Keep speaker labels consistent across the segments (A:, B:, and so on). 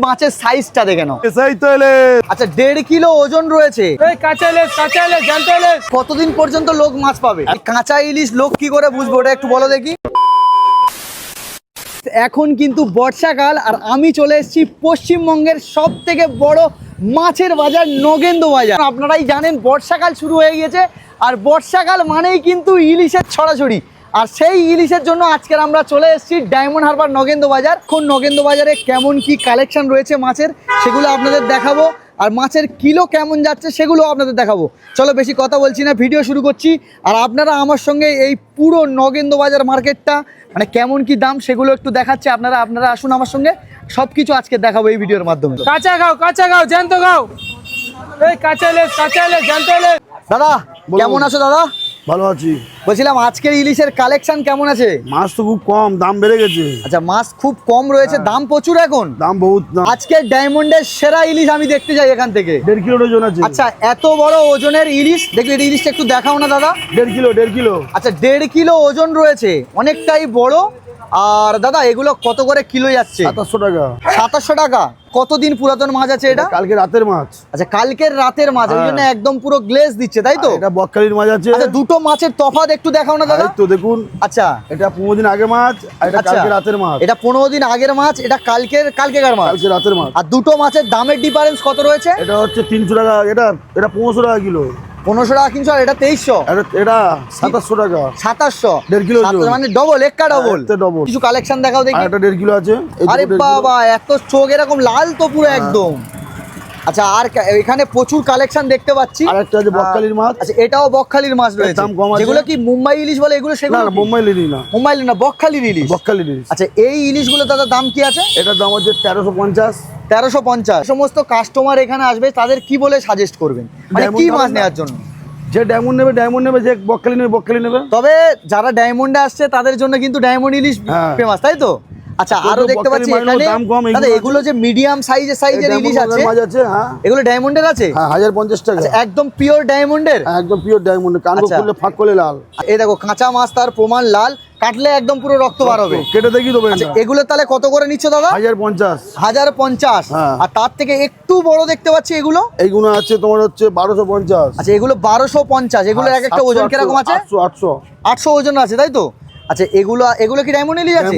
A: মাছের সাইজটা দেখে নাও।
B: সেই তো এলে
A: আচ্ছা 1.5 কিলো ওজন রয়েছে।
C: কাঁচা ইলিশ জ্যান্ত ইলিশ।
A: কতদিন পর্যন্ত লোক মাছ পাবে? কাঁচা ইলিশ লোক কি করে বুঝবো ওটা একটু বলো দেখি। এখন কিন্তু বর্ষাকাল আর আমি চলে এসেছি পশ্চিমবঙ্গের সব থেকে বড় মাছের বাজার নগেন্দ্র বাজার। আপনারাই জানেন বর্ষাকাল শুরু হয়ে গেছে আর বর্ষাকাল মানেই কিন্তু ইলিশের ছড়াছড়ি। আর সেই ইলিশের জন্য আজকের আমরা চলে এসেছি ডায়মন্ড হারবার নগেন্দ্র বাজার। এখন নগেন্দ্র বাজারে কেমন কি কালেকশন রয়েছে মাছের সেগুলো আপনাদের দেখাবো, আর মাছের কিলো কেমন যাচ্ছে সেগুলো আপনাদের দেখাবো। চলো বেশি কথা বলছি না, ভিডিও শুরু করছি। আর আপনারা আমার সঙ্গে এই পুরো নগেন্দ্র বাজার মার্কেটটা মানে কেমন কি দাম সেগুলো একটু দেখাচ্ছে। আপনারা আসুন আমার সঙ্গে, সব কিছু আজকে দেখাবো এই ভিডিওর মাধ্যমে।
C: কাঁচা খাও জ্যান্ত খাও। এই কাঁচা ইলিশ জ্যান্ত ইলিশ।
A: দাদা কেমন আছো? দাদা
B: ভালো আছি।
A: বলছিলাম আজকের ইলিশের কালেকশন কেমন আছে?
B: মাছ তো খুব কম, দাম বেড়ে গেছে।
A: আচ্ছা মাছ খুব কম রয়েছে, দাম প্রচুর এখন।
B: দাম বহুত।
A: আজকে ডায়মন্ডের সেরা ইলিশ আমি দেখতে যাই এখান থেকে।
B: 1.5 কিলো ওজন আছে।
A: আচ্ছা এত বড় ওজনের ইলিশ দেখলে, ইলিশটা একটু দেখাও না দাদা।
B: 1.5 কিলো।
A: আচ্ছা 1.5 কিলো ওজন রয়েছে, অনেকটাই বড়। আর দাদা এগুলো কত করে কিলো যাচ্ছে?
B: 2700 টাকা।
A: 2700 টাকা। কতদিন পুরাতন মাছ আছে এটা?
B: কালকে রাতের মাছ।
A: আচ্ছা কালকের রাতের মাছ, ওই জন্য একদম পুরো গ্লেজ দিচ্ছে তাই তো?
B: এটা বকখালির মাছ আছে।
A: আচ্ছা দুটো মাছের তফাৎ একটু দেখাও না দাদা।
B: এই তো দেখুন।
A: আচ্ছা
B: এটা 15 দিন আগে মাছ আর এটা কালকে রাতের মাছ।
A: এটা 15 দিন আগের মাছ, এটা কালকেকার মাছ।
B: কালকে রাতের মাছ।
A: আর দুটো মাছের দামের ডিফারেন্স কত রয়েছে?
B: এটা হচ্ছে 300 টাকা, এটা 1500 টাকা কিলো।
A: 1500 টাকা কিনছো আর এটা 2300।
B: এটা 2700 টাকা।
A: 2700।
B: 1.5 কিলো
A: মানে ডবল, একটা ডবল।
B: ডবল।
A: কিছু কালেকশন দেখাও দেখি।
B: এটা 1.5 কিলো আছে।
A: আরে বাবা এত চোখ এরকম লাল তো পুরো একদম। আচ্ছা আর এখানে প্রচুর কালেকশন দেখতে পাচ্ছি।
B: আর একটা আছে বকখালির মাছ।
A: আচ্ছা এটাও বকখালির মাছ রয়েছে।
B: দাম কম আছে।
A: যেগুলো কি মুম্বাই ইলিশ বলে এগুলো? সেগুলো
B: না মুম্বাই ইলিশ না।
A: মুম্বাই ইলিশ না, বকখালির ইলিশ।
B: বকখালির ইলিশ।
A: আচ্ছা এই ইলিশগুলো দাদা দাম কি আছে?
B: এটার দাম হচ্ছে 1350।
A: 1350। সমস্ত কাস্টমার এখানে আসবে তাদের কি বলে সাজেস্ট করবেন, মানে কি মাছ নেওয়ার জন্য?
B: যে ডায়মন্ড নেবে, যে বকখালি নেবে।
A: তবে যারা ডায়মন্ডে আসছে তাদের জন্য কিন্তু ডায়মন্ড ইলিশ ফেমাস তাই তো? আচ্ছা আরো দেখতে পাচ্ছি এখানে দাদা এগুলো যে মিডিয়াম সাইজের ইলিশ আছে।
B: হ্যাঁ
A: এগুলো ডায়মন্ডের আছে।
B: হ্যাঁ 1050 টাকা।
A: একদম পিওর ডায়মন্ডের।
B: একদম পিওর ডায়মন্ড, কানকো খুললে ফাঁক করলে লাল।
A: এই দেখো কাঁচা মাছ, তার প্রমাণ লাল, কাটলে একদম পুরো রক্ত বার হবে।
B: কেটে দেখি দেবো।
A: আচ্ছা এগুলো তাহলে কত করে নিচ্ছ দাদা?
B: 1050।
A: 1050। আর তার থেকে একটু বড় দেখতে পাচ্ছি এগুলো।
B: এইগুলো আছে তোমার হচ্ছে 1250।
A: আচ্ছা এগুলো 1250। এগুলো এক একটা ওজন কিরকম আছে? 800 ওজন আছে তাই তো? আচ্ছা এগুলো কি ডায়মন্ড ইলিশ আছে?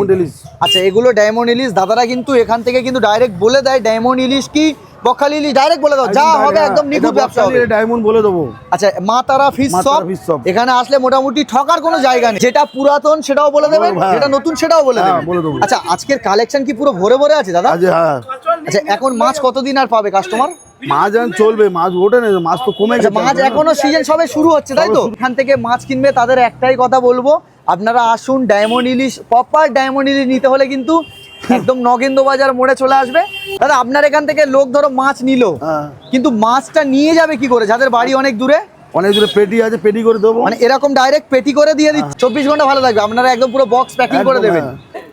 A: আচ্ছা এগুলো ডায়মন্ড ইলিশ। দাদারা কিন্তু এখান থেকে কিন্তু ডাইরেক্ট বলে দেয় ডায়মন্ড ইলিশ কি বকখালি ইলিশ, ডাইরেক্ট বলে দাও, যা হবে একদম নিখুঁত ব্যবসা হবে।
B: ডায়মন্ড বলে দেবো।
A: আচ্ছা মা তারা ফিশ শপ, এখানে আসলে মোটামুটি ঠকার কোনো জায়গা নেই। যেটা পুরাতন সেটাও বলে দেবেন, যেটা নতুন সেটাও বলে দেবেন। আচ্ছা আজকের কালেকশন কি পুরো ভরে ভরে আছে দাদা? আচ্ছা এখন মাছ কতদিন আর পাবে কাস্টমার?
B: মাছ এখন চলবে, মাছ ওঠে না, মাছ তো কমে গেছে।
A: মাছ এখনো সিজন সবে শুরু হচ্ছে তাই তো? এখান থেকে মাছ কিনবে তাদের একটাই কথা বলবো, আপনারা আসুন ডায়মন্ড ইলিশ, প্রপার ডায়মন্ড ইলিশ নিতে হলে কিন্তু একদম নগেন্দ্র বাজার মোড়ে চলে আসবে। দাদা আপনার এখান থেকে লোক ধরো মাছ নিল, কিন্তু মাছটা নিয়ে যাবে কি করে যাদের বাড়ি অনেক দূরে?
B: পেটি আছে, পেটি করে দেবো।
A: মানে এরকম ডাইরেক্ট পেটি করে দিয়ে দিচ্ছি, 24 ঘন্টা ভালো থাকবে। আপনারা একদম পুরো বক্স প্যাকিং করে দেবেন।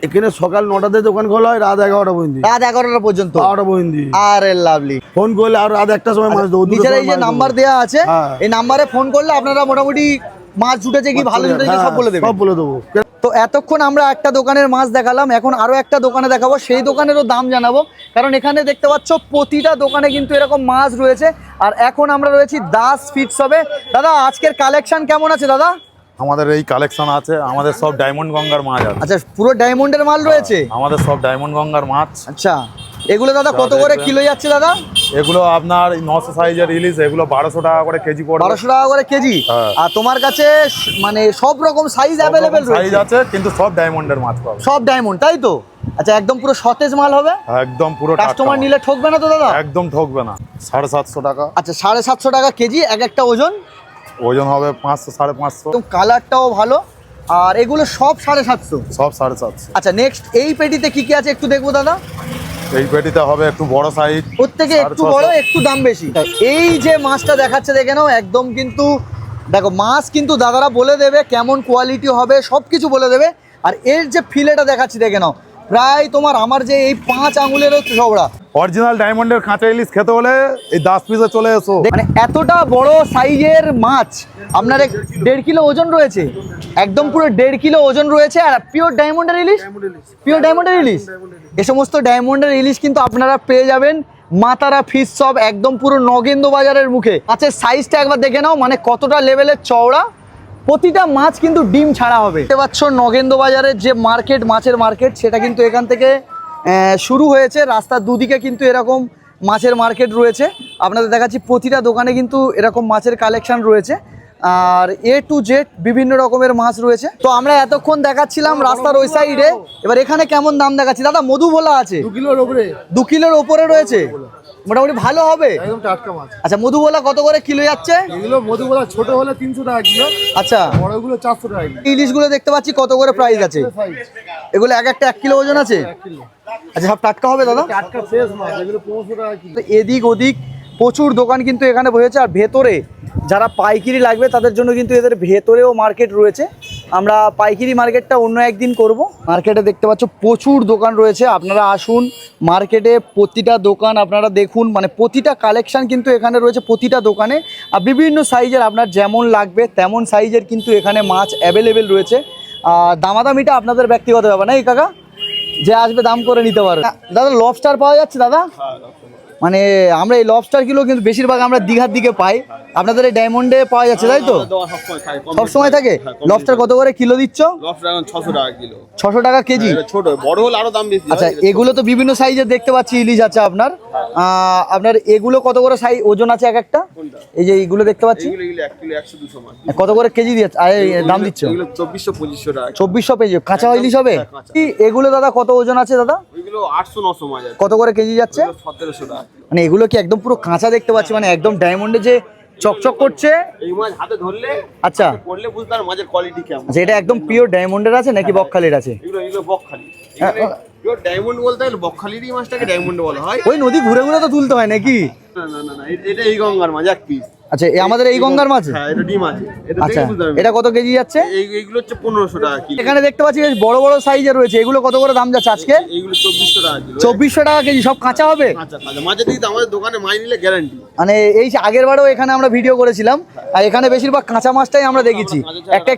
B: এখানে সকাল 9টাতে দোকান খোলা হয়, রাত 11টা পর্যন্ত।
A: রাত 11টা পর্যন্ত?
B: 12টা পর্যন্ত।
A: আরে লাভলি।
B: ফোন করলে আর রাত 1টার সময় মাছ দেবো।
A: নিচে এই যে নাম্বার দেওয়া আছে, এই নাম্বারে ফোন করলে আপনারা মোটামুটি মাছ ছুটেছে কি ভালো ছুটেছে সব বলে দেবেন।
B: সব বলে দেবো।
A: তো এতক্ষণ আমরা একটা দোকানের মাছ দেখালাম, এখন আরো একটা দোকানে দেখাবো, সেই দোকানেরও দাম জানাবো। কারণ এখানে দেখতে পাচ্ছ প্রতিটা দোকানে কিন্তু এরকম মাছ রয়েছে। আর এখন আমরা রয়েছি দাস ফিশ শপে। দাদা আজকের কালেকশন কেমন আছে দাদা?
D: আমাদের এই কালেকশন আছে, আমাদের সব ডায়মন্ড গঙ্গার মাছ আছে।
A: আচ্ছা পুরো ডায়মন্ডের মাল রয়েছে
D: আমাদের সব ডায়মন্ড গঙ্গার মাছ।
A: আচ্ছা এগুলো দাদা কত করে কিলো যাচ্ছে দাদা?
D: এগুলো আপনার 900 সাইজের ইলিশ, এগুলো 1200 টাকা করে কেজি পড়বে।
A: 1200 টাকা করে কেজি। আর তোমার কাছে মানে সব রকম সাইজ অ্যাভেলেবেল রয়েছে?
D: সাইজ আছে, কিন্তু সব ডায়মন্ডের মাছ পাবে।
A: সব ডায়মন্ড তাই তো? আচ্ছা একদম পুরো সতেজ মাল হবে?
D: একদম পুরো।
A: কাস্টমার নিলে ঠকবে না তো দাদা?
D: একদম ঠকবে না। 750 টাকা।
A: আচ্ছা 750 টাকা কেজি। এক একটা ওজন
D: হবে 500 550।
A: কালারটাও ভালো। আর এগুলো সব 750?
D: সব 750।
A: আচ্ছা নেক্সট এই পেটিতে কি কি আছে একটু দেখবো দাদা।
D: এই পেটিতে হবে একটু বড় সাইজ,
A: প্রত্যেকে একটু বড়, একটু দাম বেশি। এই যে মাছটা দেখাচ্ছে দেখে নাও, একদম কিন্তু দেখো মাছ কিন্তু দাদারা বলে দেবে কেমন কোয়ালিটি হবে, সব কিছু বলে দেবে। আর এর যে ফিলেটা দেখাচ্ছি দেখে নাও, প্রায় তোমার আমার যে এই 5 আঙুলেরও চওড়া।
D: অরিজিনাল ডায়মন্ডের কাঁচা ইলিশ খেতে হলে এই 10 পিসে চলে এসো।
A: মানে এতটা বড় সাইজের মাছ আপনার 1.5 কিলো ওজন রয়েছে, একদম পুরো 1.5 কিলো ওজন রয়েছে। আর পিওর ডায়মন্ডের ইলিশ, পিওর ডায়মন্ডের ইলিশ, এ সমস্ত ডায়মন্ডের ইলিশ কিন্তু আপনারা পেয়ে যাবেন মা তারা ফিশ শপ, একদম পুরো নগেন্দ্র বাজারের মুখে। মাছের সাইজটা একবার দেখে নাও, মানে কতটা লেভেলের চওড়া। প্রতিটা মাছ কিন্তু ডিম ছাড়া হবে। দেখতে পাচ্ছ নগেন্দ্র বাজারের যে মার্কেট, মাছের মার্কেট, সেটা কিন্তু এখান থেকে শুরু হয়েছে। রাস্তার দুদিকে কিন্তু এরকম মাছের মার্কেট রয়েছে। আপনাদের দেখাচ্ছি প্রতিটা দোকানে কিন্তু এরকম মাছের কালেকশন রয়েছে, আর A to Z বিভিন্ন রকমের মাছ রয়েছে। তো আমরা এতক্ষণ দেখাচ্ছিলাম রাস্তার ওই সাইডে, এবার এখানে কেমন দাম দেখাচ্ছি দাদা? মধু ভোলা আছে
B: 2 কিলোর উপরে,
A: 2 কিলোর ওপরে রয়েছে, মোটামুটি ভালো হবে।
B: একদম টাটকা মাছ।
A: আচ্ছা, মধু ভোলা কত করে কিলো যাচ্ছে?
B: এগুলো মধুবলা ছোট হলে 300 টাকা কিলো,
A: আচ্ছা,
B: বড়গুলো 400 টাকা কিলো।
A: ইলিশগুলো দেখতে পাচ্ছি কত করে প্রাইস আছে? এগুলো এক একটা 1 কিলো ওজন আছে? আচ্ছা, সব টাটকা হবে দাদা?
B: টাটকা ফ্রেশ মাছ, এগুলো 1500 টাকা কিলো।
A: তো এদিক ওদিক প্রচুর দোকান কিন্তু এখানে বসেছে। আর ভেতরে যারা পাইকারি লাগবে তাদের জন্য কিন্তু এদের ভেতরেও মার্কেট রয়েছে। আমরা পাইকারি মার্কেটটা অন্য একদিন করব। মার্কেটে দেখতে পাচ্ছ প্রচুর দোকান রয়েছে, আপনারা আসুন মার্কেটে, প্রতিটা দোকান আপনারা দেখুন, মানে প্রতিটা কালেকশন কিন্তু এখানে রয়েছে প্রতিটা দোকানে। আর বিভিন্ন সাইজের আপনার যেমন লাগবে তেমন সাইজের কিন্তু এখানে মাছ অ্যাভেলেবেল রয়েছে। আর দামাদামিটা আপনাদের ব্যক্তিগত ব্যাপার, না এই কাকা, যে আসবে দাম করে নিতে পারবে। দাদা লবস্টার পাওয়া যাচ্ছে দাদা? মানে আমরা এই লবস্টারগুলো কিন্তু বেশিরভাগ আমরা দীঘার দিকে পাই, আপনাদের এই ডায়মন্ডে পাওয়া যাচ্ছে তাই তো? সব সময় থাকে। লবস্টার কত করে কিলো দিচ্ছ?
E: 600 টাকা কিলো।
A: 600 টাকা কেজি?
E: ছোট বড় হলে আরো দাম বেশি।
A: আচ্ছা, এগুলো তো বিভিন্ন সাইজের দেখতে পাচ্ছি ইলিশ আছে আপনার। আপনার এগুলো কত করে সাইজ ওজন আছে এক একটা? এই যে এইগুলো দেখতে পাচ্ছি,
E: এগুলো 1 কিলো 100-200 মাছ।
A: কত করে কেজি দিচ্ছে দাম দিচ্ছ?
E: এগুলো 2400-2500 টাকা।
A: 2400 পেজি কাঁচা ইলিশ হবে? এগুলো দাদা কত ওজন আছে দাদা?
E: এগুলো 800-900 মাছ আছে।
A: কত করে কেজি যাচ্ছে?
E: 1700 টাকা।
A: মানে এগুলো কি একদম পুরো কাঁচা দেখতে পাচ্ছি, মানে একদম ডায়মন্ডে যে চকচক করছে।
E: এই মাছ হাতে ধরলে,
A: আচ্ছা,
E: পড়লে বুঝতে পারবে মাছের কোয়ালিটি কেমন।
A: আচ্ছা, এটা একদম পিওর ডায়মন্ডের আছে নাকি বকখালির আছে?
E: এগুলো বকখালি। পিওর ডায়মন্ড বলতে গেলে বকখালিরই মাছটাকে ডায়মন্ড বলা হয়।
A: ওই নদী ঘুরে ঘুরে তো তুলতে হয় নাকি?
E: না, এটা এই গঙ্গার মাছ এক পিস।
A: আচ্ছা, আমাদের এই গঙ্গার মাছ?
E: হ্যাঁ, এটা ডিম আছে। এটা
A: আচ্ছা,
E: দেখে বুঝতে পারবে।
A: এটা কত কেজি যাচ্ছে?
E: এইগুলো হচ্ছে 1500 টাকা কিলো।
A: এখানে দেখতে পাচ্ছি বেশ বড় বড় সাইজের রয়েছে, এগুলো কত করে দাম যাচ্ছে আজকে?
E: এইগুলো 2400 টাকা কিলো।
A: 2400 টাকা কেজি, সব কাঁচা হবে?
E: আচ্ছা, মাছের দিকে আমাদের দোকানে মাছ নিলে গ্যারান্টি।
A: মানে এই যে আগের বারেও এখানে আমরা ভিডিও করেছিলাম, আর এখানে বেশিরভাগ কাঁচা মাছটাই আমরা দেখেছি। একটা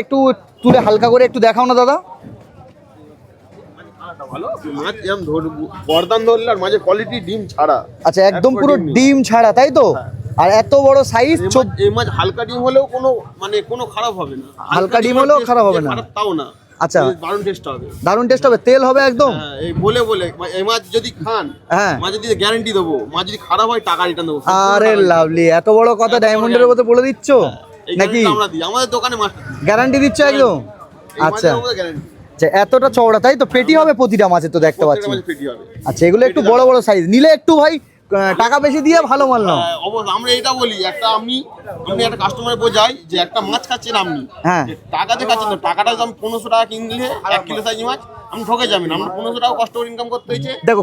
A: একটু তুলে হালকা করে একটু দেখাও না দাদা।
E: ভালো মাছ এরকম গর্দান ধরলে আর মাছের কোয়ালিটি ডিম ছাড়া।
A: আচ্ছা, একদম পুরো ডিম ছাড়া তাই তো? আর এত বড় সাইজ।
E: এই মাছ হালকা ডিম হলেও কোনো খারাপ হবে না।
A: হালকা ডিম হলেও খারাপ হবে না?
E: তাও না।
A: আচ্ছা,
E: দারুণ টেস্ট হবে।
A: দারুণ টেস্ট হবে, তেল হবে একদম।
E: হ্যাঁ, এই বলে এই মাছ যদি খান,
A: হ্যাঁ,
E: মাছ যদি গ্যারান্টি দেবো, মাছ যদি খারাপ হয় টাকা রিটার্ন দেবো।
A: আরে লাভলি, এত বড় কথা ডায়মন্ডের মধ্যে বলে দিচ্ছ নাকি?
E: আমরা দিই আমাদের দোকানে মাছ
A: গ্যারান্টি দিচ্ছ একদম? আচ্ছা,
E: গ্যারান্টি।
A: আচ্ছা, এতটা চওড়া তাই তো? পেটি হবে প্রতিটা মাছে তো দেখতে পাচ্ছি।
E: পেটি হবে।
A: আচ্ছা, এগুলো একটু বড় বড় সাইজ নিলে একটু ভাই টাকা বেশি দিয়ে ভালো মাল নাও।
E: অবশ্যই আমরা এটা বলি, আমি একটা কাস্টমারে বোঝাই যে একটা মাছ খাচ্ছেন আপনি,
A: হ্যাঁ,
E: টাকা দিয়ে খাচ্ছেন না। টাকাটা যদি আমি 1500 টাকা কিনলে 1 কিলো সাইজ মাছ, আমি ঠকে যাবেন। আমরা 1500 টাকা কষ্ট করে ইনকাম করতে হয়েছে।
A: দেখো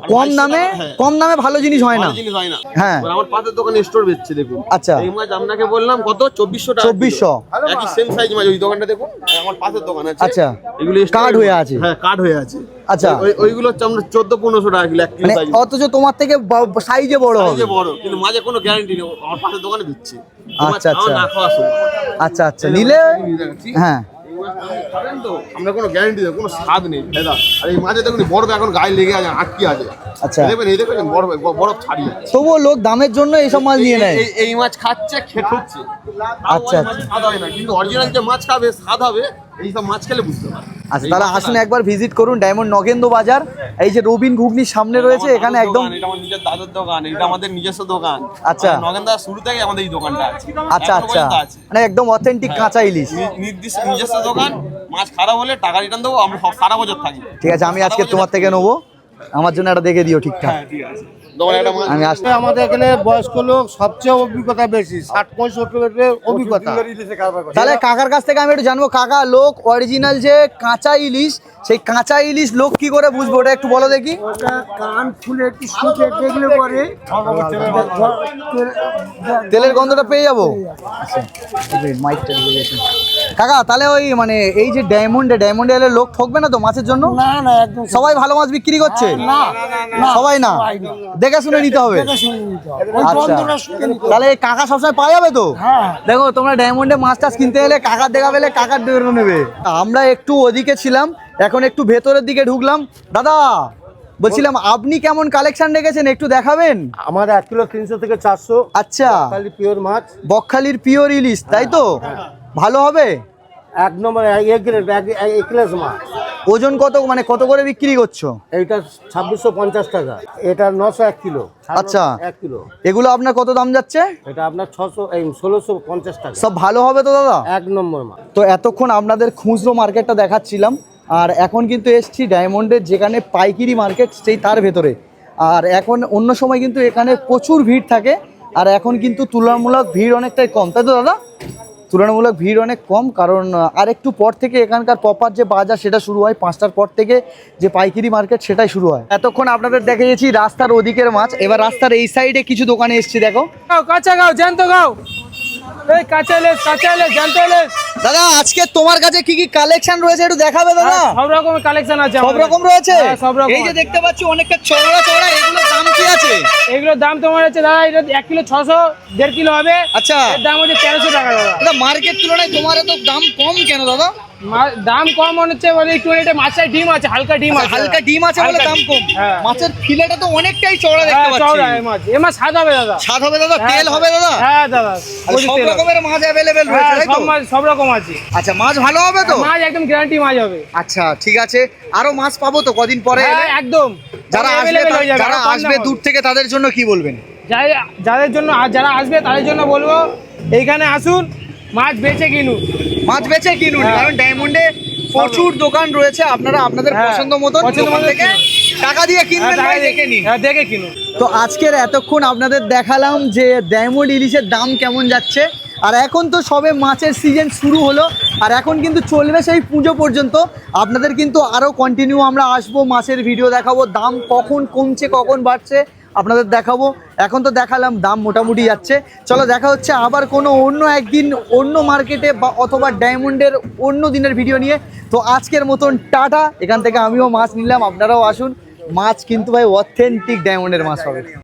A: কম দামে ভালো জিনিস হয় না,
E: জিনিস হয় না।
A: হ্যাঁ,
E: আমার পাশের দোকানে স্টোর বেচছে দেখুন।
A: আচ্ছা,
E: এই মাছ আপনাকে বললাম কত? 2400 টাকা।
A: 2400
E: একই সেম সাইজ মাছ। ওই দোকানটা দেখুন, আমার পাশের দোকান আছে।
A: আচ্ছা,
E: এগুলো
A: কার্ড হয়ে আছে?
E: হ্যাঁ, কার্ড হয়ে আছে।
A: আচ্ছা,
E: ওইগুলো হচ্ছে আমরা 1400-1500 টাকা কিলো 1 কিলো
A: মানে
E: সাইজ।
A: অথচ তোমার থেকে সাইজে বড় হবে।
E: সাইজে বড়, কিন্তু মাঝে কোনো গ্যারান্টি নেই। আমার পাশের দোকানে দিচ্ছে।
A: আচ্ছা, আচ্ছা,
E: না খাওয়া সময়।
A: আচ্ছা, আচ্ছা, নিলে হ্যাঁ,
E: খাবেন তো, আমরা কোনো গ্যারান্টি দেবো, কোনো স্বাদ নেই দাদা। আর এই মাঝে দেখুন বরফ এখন গায়ে লেগে আছে, আটকে আছে।
A: আচ্ছা,
E: দেখবেন এই দেখবেন বরফ ছাড়িয়ে আছে।
A: তবুও লোক দামের জন্য এইসব মাছ নিয়ে নেয়।
E: এই মাছ খাচ্ছে, খেট হচ্ছে।
A: আচ্ছা,
E: স্বাদ হয় না, কিন্তু অরিজিনাল যে মাছ খাবে স্বাদ হবে, এইসব মাছ খেলে বুঝতে পারে।
A: আচ্ছা, তাহলে আসুন একবার ভিজিট করুন ডায়মন্ড নগেন্দ্র বাজার। এই যে রবিন ঘুগনির সামনে রয়েছে, এখানে একদম
E: এটা আমার নিজের দাদার দোকান, এটা আমাদের নিজস্ব দোকান।
A: আচ্ছা,
E: নগেন্দ্র শুরু থেকে আমাদের এই দোকানটা আছে।
A: আচ্ছা,
E: এখনো
A: আচ্ছা,
E: পর্যন্ত আছে।
A: মানে একদম অথেন্টিক কাঁচা ইলিশ।
E: নির্দিষ্ট নিজস্ব দোকান। মাছ খারাপ হলে টাকা রিটার্ন দেবো। আমরা সারা বছর থাকি।
A: ঠিক আছে, আমি আজকে তোমার থেকে নেবো, আমার জন্য একটা দেখে দিও ঠিকঠাক।
E: হ্যাঁ, ঠিক আছে।
A: আমি আসতে
B: আমাদের এখানে বয়স্ক লোক সবচেয়ে অভিজ্ঞতা বেশি, 60-65 অভিজ্ঞতা।
A: তাহলে কাকার কাছ থেকে আমি একটু জানবো, কাকা লোক অরিজিনাল যে কাঁচা ইলিশ, সেই কাঁচা ইলিশ লোক কি করে বুঝবো, ওটা একটু বলো দেখি।
F: কান খুলে একটু শুকে দেখলে পরে
A: তেলের গন্ধটা পেয়ে যাবো। আচ্ছা, মাইকটা ঢুকে গেছে। কাকা তাহলে ওই মানে এই যে ডায়মন্ডে এলে লোক ঠকবে না তো মাছের জন্য?
F: না না একদম
A: সবাই ভালো মাছ বিক্রি করছে?
F: না
A: সবাই না, দেখে শুনে নিতে হবে।
F: দেখে শুনে নিতে হবে। ওই
A: আচ্ছা
F: যন্ত্রটা শুনে নিতে হবে।
A: তাহলে এই কাকা সবসময় পাওয়া যাবে তো?
F: হ্যাঁ
A: দেখো তোমরা ডায়মন্ডে মাছ টাছ কিনতে এলে কাকার দেখা পেলে কাকার ডেকে নেবে। আমরা একটু ওদিকে ছিলাম, এখন একটু ভেতরের দিকে ঢুকলাম। দাদা বলছিলাম আপনি কেমন কালেকশন রেখেছেন একটু দেখাবেন?
B: আমার 1 কিলো 300 থেকে 400
A: আচ্ছা,
B: খালি পিওর মাছ,
A: বকখালির পিওর ইলিশ তাই তো? ভালো হবে?
B: এক নম্বর এক্লেস মাছ।
A: ওজন কত মানে কত করে বিক্রি করছো?
B: এইটা 2650 টাকা, এটা 901 কিলো।
A: আচ্ছা
B: 1 কিলো
A: এগুলো আপনার কত দাম যাচ্ছে?
B: এটা আপনার 1650 টাকা।
A: সব ভালো হবে তো দাদা?
B: এক নম্বর মাছ।
A: তো এতক্ষণ আপনাদের খুচরো মার্কেটটা দেখাচ্ছিলাম, আর এখন কিন্তু এসছি ডায়মন্ডের যেখানে পাইকারি মার্কেট সেই তার ভেতরে। আর এখন অন্য সময় কিন্তু এখানে প্রচুর ভিড় থাকে, আর এখন কিন্তু তুলনামূলক ভিড় অনেকটাই কম, তাই তো দাদা? তুলনামূলক ভিড় অনেক কম, কারণ আর একটু পর থেকে এখানকার প্রপার যে বাজার সেটা শুরু হয়, 5টার পর থেকে যে পাইকারি মার্কেট সেটাই শুরু হয়। এতক্ষণ আপনাদের দেখিয়েছি রাস্তার ওদিকের মাছ, এবার রাস্তার এই সাইডে কিছু দোকানে এসছি। দেখো
C: কাঁচা গাও জ্যান্ত গাও, এই কাঁচা ইলিশ জ্যান্ত ইলিশ।
A: দাদা আজকে তোমার কাছে কি কি কালেকশন রয়েছে একটু দেখাবে দাদা?
C: সব রকমের কালেকশন আছে
A: সব
C: আমাদের
A: রকম
C: কাছে।
A: রয়েছে?
C: হ্যাঁ, সব রকম
A: এই যে
C: আছে।
A: দেখতে পাচ্ছি অনেকটা চওড়া চওড়া, এগুলোর দাম কি আছে?
C: এগুলোর দাম তোমার হচ্ছে দাদা, এটা 1 কিলো 600, 1.5 কিলো হবে।
A: আচ্ছা
C: এর দাম হচ্ছে 1300 টাকা দাদা।
A: দাদা মার্কেট তুলনায় তোমার এত দাম কম কেন দাদা?
C: দাম কম মনে হচ্ছে বলে একটু এটা মাছের ডিম আছে, হালকা ডিম আছে,
A: হালকা ডিম আছে বলে
C: হালকা
A: দাম
C: ডিম।
A: কম।
C: হ্যাঁ।
A: মাছের ফিলেটা তো অনেকটাই চওড়া দেখতে
C: হ্যাঁ,
A: পাচ্ছি।
C: চওড়া এই মাছ, এই মাছ স্বাদ হবে দাদা।
A: স্বাদ হবে দাদা,
C: হ্যাঁ,
A: তেল হবে দাদা?
C: হ্যাঁ দাদা,
A: আর সব
C: তেল হবে।
A: রকমের মাছ অ্যাভেলেবেল রয়েছে
C: হ্যাঁ,
A: তাই তো?
C: সব মাছ সব রকম আছে।
A: আচ্ছা মাছ ভালো হবে তো?
C: মাছ একদম গ্যারান্টি মাছ হবে।
A: আচ্ছা ঠিক আছে, আরো মাছ পাবো তো কদিন পরে
C: হ্যাঁ
A: এলে?
C: একদম,
A: যারা আসবে
C: available হয়ে যাবে,
A: যারা
C: আরো কম
A: আসবে
C: দাম
A: দূর
C: হবে।
A: থেকে তাদের জন্য কি বলবেন?
C: যাদের জন্য যারা আসবে তাদের জন্য বলবো এইখানে আসুন, মাছ বেচে কিনুন।
A: মাছ বেচে কিনুন,
C: হ্যাঁ।
A: কারণ ডায়মন্ডে প্রচুর দোকান রয়েছে, আপনারা আপনাদের
C: হ্যাঁ,
A: পছন্দ মতন
C: পছন্দ
A: দোকান
C: মতো
A: থেকে
C: কিনুন।
A: টাকা দিয়ে কিনবেন, ভাই দেখে নিন।
C: হ্যাঁ, দেখে কিনুন।
A: তো আজকের এতক্ষণ আপনাদের দেখালাম যে ডায়মন্ড ইলিশের দাম কেমন যাচ্ছে, আর এখন তো সবে মাছের সিজন শুরু হলো, আর এখন কিন্তু চলবে সেই পুজো পর্যন্ত। আপনাদের কিন্তু আরও কন্টিনিউ আমরা আসবো, মাছের ভিডিও দেখাবো, দাম কখন কমছে কখন বাড়ছে আপনাদের দেখাবো। এখন তো দেখালাম দাম মোটামুটি যাচ্ছে। চলো দেখা হচ্ছে আবার কোনো অন্য একদিন অন্য মার্কেটে বা অথবা ডায়মন্ডের অন্য দিনের ভিডিও নিয়ে। তো আজকের মতন টাটা। এখান থেকে আমিও মাছ নিলাম, আপনারাও আসুন, মাছ কিন্তু ভাই অথেন্টিক ডায়মন্ডের মাছ হবে।